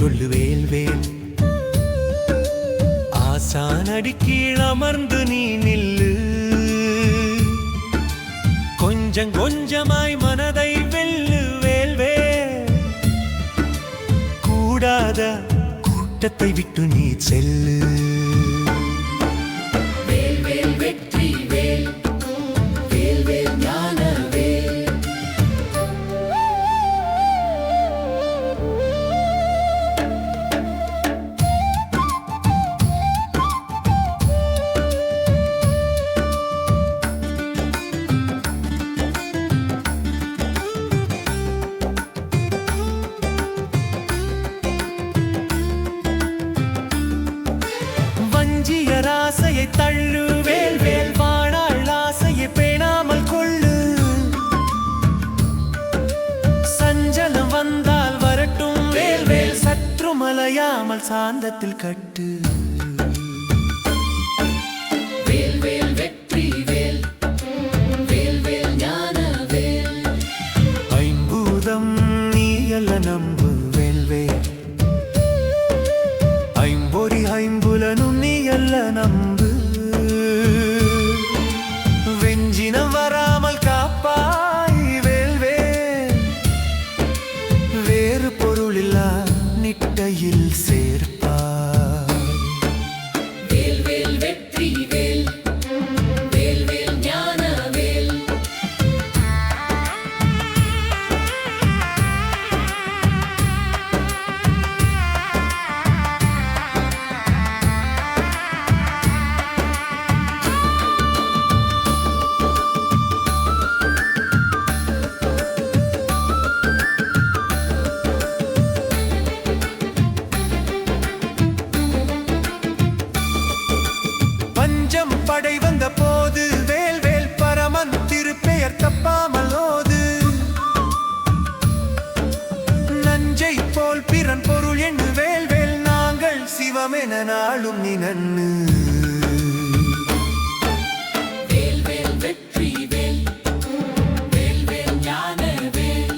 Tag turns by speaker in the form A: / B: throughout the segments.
A: சொல்லு வேல்வேல். ஆசானடி கீழ் அமர்ந்து நீ நில்லு, கொஞ்சம் கொஞ்சமாய் மனதை வெல்லு வேல்வேல். கூடாத கூட்டத்தை விட்டு நீ செல்லு.
B: வேல்வேல் வெற்றி வேல், வேல்வேல் ஞான வேல்.
A: ஆசையை தள்ளு வேல்வேல், வாழாள் ஆசையை பேணாமல் கொள்ளு. சஞ்சலம் வந்தால் வரட்டும் வேல்வேல், சற்று மலையாமல் சாந்தத்தில் கட்டு.
B: வேல்வேல் வெற்றி வேல், வேல்வேல் ஞான வேல்.
A: ஐம்பூதம் நீ அல்ல நம்பு வேல்வேல், ஐம்பொறி ஐம்புலனும் நீ அல்ல நம்பு. வெஞ்சினம் வராமல் காப்பாய் வேல்வேல், வேறு பொருளில்லா நிட்டையில் சேர்ப்பாய்.
B: வேல்வேல் வெற்றி வேல், வேல்வேல் ஞான வேல்.
A: பஞ்சம் படை வந்த போது வேல்வேல், பரமன் திருப்பெயர் தப்பாமல் ஓது. நஞ்சை போல் பிறன் பொருள் எண்ணு வேல்வேல், நாங்கள் சிவமென நாளும் நீ நன்னு.
B: வேல்வேல் வெற்றி வேல், வேல்வேல் ஞான வேல்.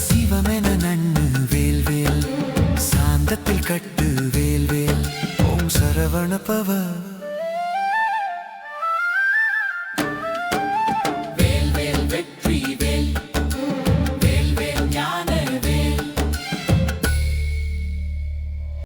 A: சிவமென நன்னு வேல்வேல், சாந்தத்தில் கட்டு வேல்வேல். ஓம் சரவண பவ